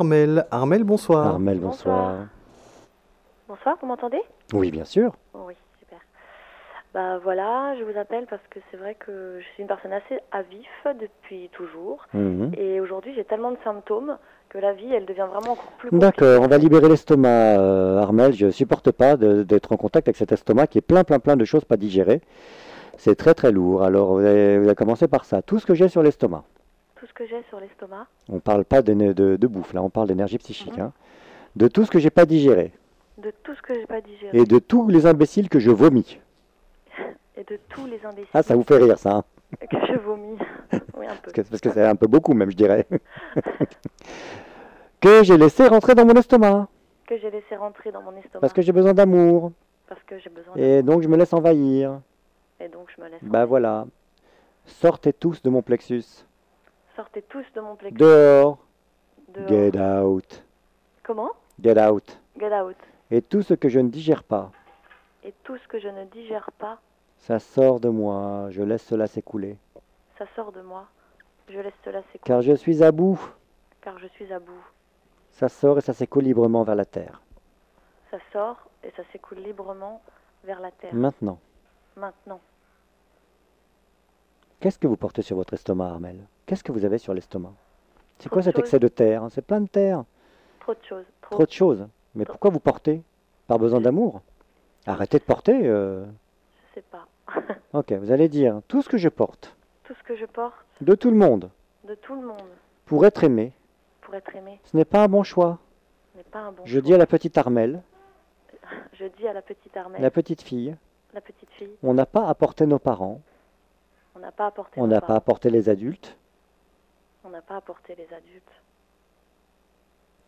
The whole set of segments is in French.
Armel. Armel, bonsoir. Armel, Bonsoir. bonsoir. Bonsoir, vous m'entendez? Oui, bien sûr. Oui, super. Bah voilà, je vous appelle parce que c'est vrai que je suis une personne assez à vif depuis toujours. Mhm. Et aujourd'hui, j'ai tellement de symptômes que la vie, elle devient vraiment encore plus compliquée. D'accord, on va libérer l'estomac, Armel. Je supporte pas d'être en contact avec cet estomac qui est plein de choses pas digérées. C'est très lourd. Alors, vous allez commencer par ça. Tout ce que j'ai sur l'estomac. Tout ce que j'ai sur l'estomac. On parle pas de bouffe, là, on parle d'énergie psychique. Mhm. Hein. De tout ce que j'ai pas digéré. De tout ce que j'ai pas digéré. Et de tous les imbéciles que je vomis. Et de tous les imbéciles Ah, ça vous fait rire, ça. Hein. que je vomis. Oui, un peu. Parce que c'est un peu beaucoup, même, je dirais. Que j'ai laissé rentrer dans mon estomac. Que j'ai laissé rentrer dans mon estomac. Parce que j'ai besoin d'amour. Parce que j'ai besoin Et d'amour. donc, je me laisse envahir. Et donc, je me laisse Bah envahir. voilà. Sortez tous de mon plexus. Sortez tous de mon plexus. Dehors. Dehors. Get out. Comment? Get out. Get out. Et tout ce que je ne digère pas, Et tout ce que je ne digère pas, ça sort de moi. Je laisse cela s'écouler. ça sort de moi. Je laisse cela s'écouler. Car je suis à bout. Car je suis à bout. Ça sort et ça s'écoule librement vers la terre. Ça sort et ça s'écoule librement vers la terre. Maintenant. Maintenant. Qu'est-ce que vous portez sur votre estomac, Armel? Qu'est-ce que vous avez sur l'estomac? C'est Trop quoi de cet choses. excès de terre? C'est plein de terre. Trop de choses. Trop de choses. Mais Trop. pourquoi vous portez? Par besoin d'amour? Arrêtez de porter. Je sais pas. Ok, vous allez dire tout ce que je porte, Tout ce que je porte, de tout le monde, de tout le monde, pour être aimé, pour être aimé, ce n'est pas un bon choix. n'est pas un bon Je choix. dis à la petite Armel, Je dis à la petite Armelle, la petite fille, la petite fille, on n'a pas apporté nos parents, on n'a pas apporté on nos n'a pas parents, apporté les adultes, on n'a pas apporté les adultes.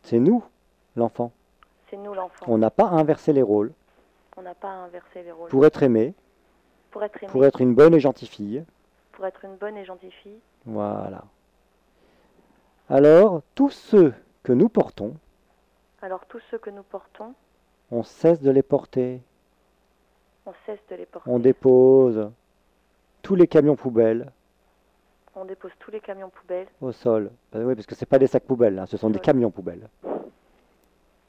c'est nous, l'enfant. C'est nous l'enfant. On n'a pas inversé les rôles On n'a pas inversé les rôles. pour être aimé, Pour être aimé, pour être une bonne et gentille fille. pour être une bonne et gentille fille. Voilà. Alors, tous ceux que nous portons, Alors tous ceux que nous portons, on cesse de les porter. on cesse de les porter. On dépose tous les camions poubelles On dépose tous les camions poubelles. au sol. Oui, parce que ce pas des sacs poubelles, hein, ce sont des Oui. camions poubelles.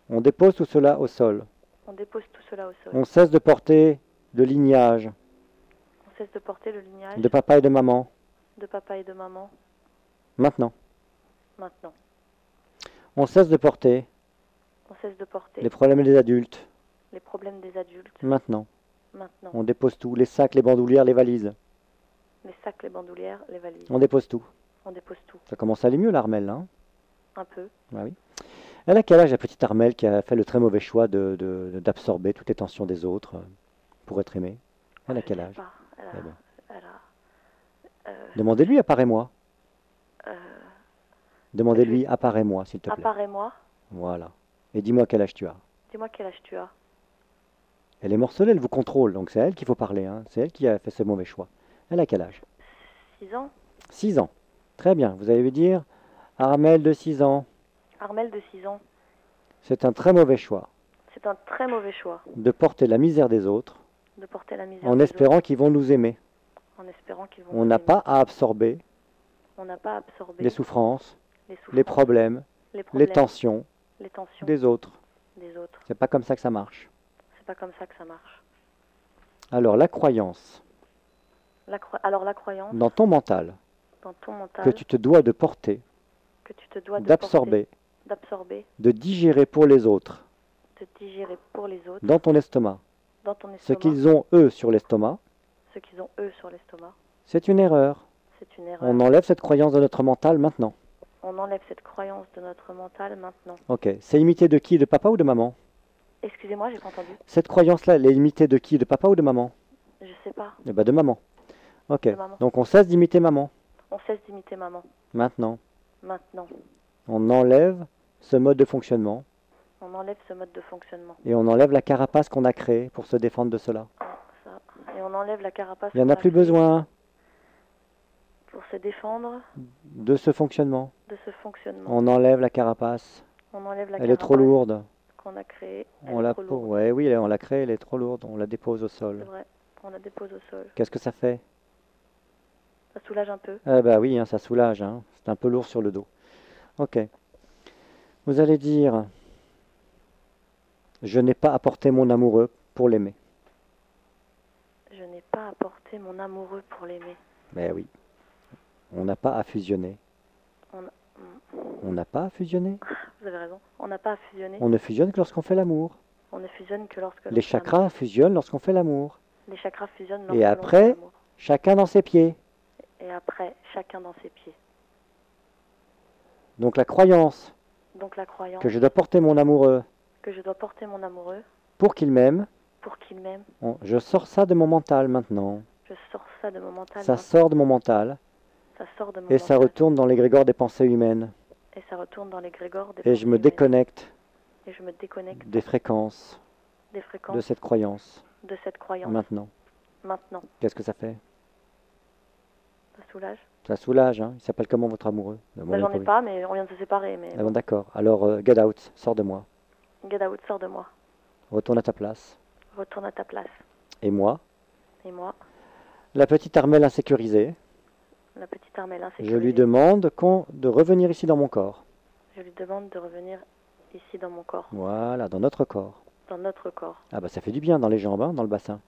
On dépose tout cela au sol. On dépose tout cela au sol. On cesse de porter de lignage On cesse de porter le lignage de papa et de maman. de papa et de maman. Maintenant. Maintenant. On cesse de porter On cesse de porter les problèmes des adultes. les problèmes des adultes. Maintenant. Maintenant. On dépose tout. Les sacs, les bandoulières, les valises. Les sacs, les bandoulières, les valises. On dépose tout. On dépose tout. Ça commence à aller mieux, l'Armel, hein? Un peu. Ah oui. Elle a quel âge, la petite Armel, qui a fait le très mauvais choix d'absorber toutes les tensions des autres pour être aimée? Elle a Je quel sais âge? pas. Elle a, Eh ben. elle a, Demandez-lui, apparais-moi. euh, Demandez-lui, apparais-moi, s'il te plaît. apparais-moi. Voilà. Et dis-moi quel âge tu as. Dis-moi quel âge tu as. Elle est morcelée, elle vous contrôle, donc c'est à elle qu'il faut parler. Hein. C'est elle qui a fait ce mauvais choix. Elle a quel âge? 6 ans. 6 ans. Très bien. Vous allez lui dire, Armel de 6 ans, Armel de 6 ans. c'est un très mauvais choix C'est un très mauvais choix de porter la misère des autres de porter la misère en des espérant qu'ils vont nous aimer. autres, en espérant qu'ils vont On nous n'a aimer. pas à absorber On n'a pas absorbé les souffrances, les souffrances, les problèmes, les les problèmes, tensions les tensions des autres. des autres. C'est pas comme ça que ça marche. C'est pas comme ça que ça marche. Alors la croyance Alors la croyance dans ton mental dans ton mental que tu te dois de porter, que tu te dois de d'absorber, porter, d'absorber, de digérer pour les autres de digérer pour les autres, dans ton estomac, dans ton ce estomac, qu'ils ont eux sur l'estomac, ce qu'ils ont eux sur l'estomac. c'est une erreur. C'est une erreur. On enlève cette croyance de notre mental maintenant. On enlève cette croyance de notre mental maintenant. Ok. C'est imité de qui? De papa ou de maman? Excusez-moi, j'ai pas entendu. Cette croyance-là, elle est imitée de qui? De papa ou de maman? Je sais pas. Eh ben de maman. Ok. De maman. Donc on cesse d'imiter maman. On cesse d'imiter maman. Maintenant. Maintenant. On enlève ce mode de fonctionnement On enlève ce mode de fonctionnement. et on enlève la carapace qu'on a créée pour se défendre de cela. Ça. Et on enlève la carapace. Il n'y en a qu'on plus créée besoin pour se défendre de ce fonctionnement. de ce fonctionnement. On enlève la carapace. On enlève la Elle est carapace trop lourde. qu'on a créée. On Elle est la, trop lourde. ouais, oui, on l'a créée, elle est trop lourde. On la dépose au C'est sol. vrai. On la dépose au sol. Qu'est-ce que ça fait? Ça soulage un peu. Ah bah oui, hein, ça soulage. Hein. C'est un peu lourd sur le dos. Ok. Vous allez dire, je n'ai pas apporté mon amoureux pour l'aimer. Je n'ai pas apporté mon amoureux pour l'aimer. Mais oui, on n'a pas à fusionner. On n'a pas à fusionner. Vous avez raison. On n'a pas à fusionner. On ne fusionne que lorsqu'on fait l'amour. On ne fusionne que lorsque l'on Les fait chakras l'amour. fusionnent lorsqu'on fait l'amour. Les chakras fusionnent Et lorsque l'on fait après, l'amour. chacun dans ses pieds. Et après, chacun dans ses pieds. Donc la croyance Donc la croyance que je dois porter mon amoureux que je dois porter mon amoureux pour qu'il m'aime, pour qu'il m'aime, je sors ça de mon mental maintenant. je sors ça de mon mental. Ça sort de mon mental Ça sort de mon et ça mental. retourne dans l'égrégore des pensées humaines. Et ça retourne dans l'égrégore des Et je pensées me humaines. déconnecte Et je me déconnecte des fréquences des fréquences de cette croyance de cette croyance. maintenant. Maintenant, Qu'est-ce que ça fait? ça soulage. Ça soulage, hein? Il s'appelle comment votre amoureux? Bah, j'en ai pas, mais on vient de se séparer. Mais Ah bon, d'accord. Alors, get out, sors de moi. get out, sors de moi. Retourne à ta place. Retourne à ta place. Et moi, Et moi, la petite Armelle insécurisée, la petite Armelle je insécurisée, lui demande de revenir ici dans mon corps. je lui demande de revenir ici dans mon corps, Voilà, dans notre corps. dans notre corps. Ah bah ça fait du bien dans les jambes, hein, dans le bassin.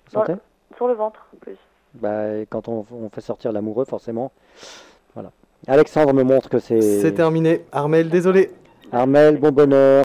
Vous Dans- sentez? Sur le ventre, en plus. Bah, et quand on fait sortir l'amoureux, forcément. Voilà. Alexandre me montre que c'est... C'est terminé. Armel, désolé. Armelle, bon bonheur.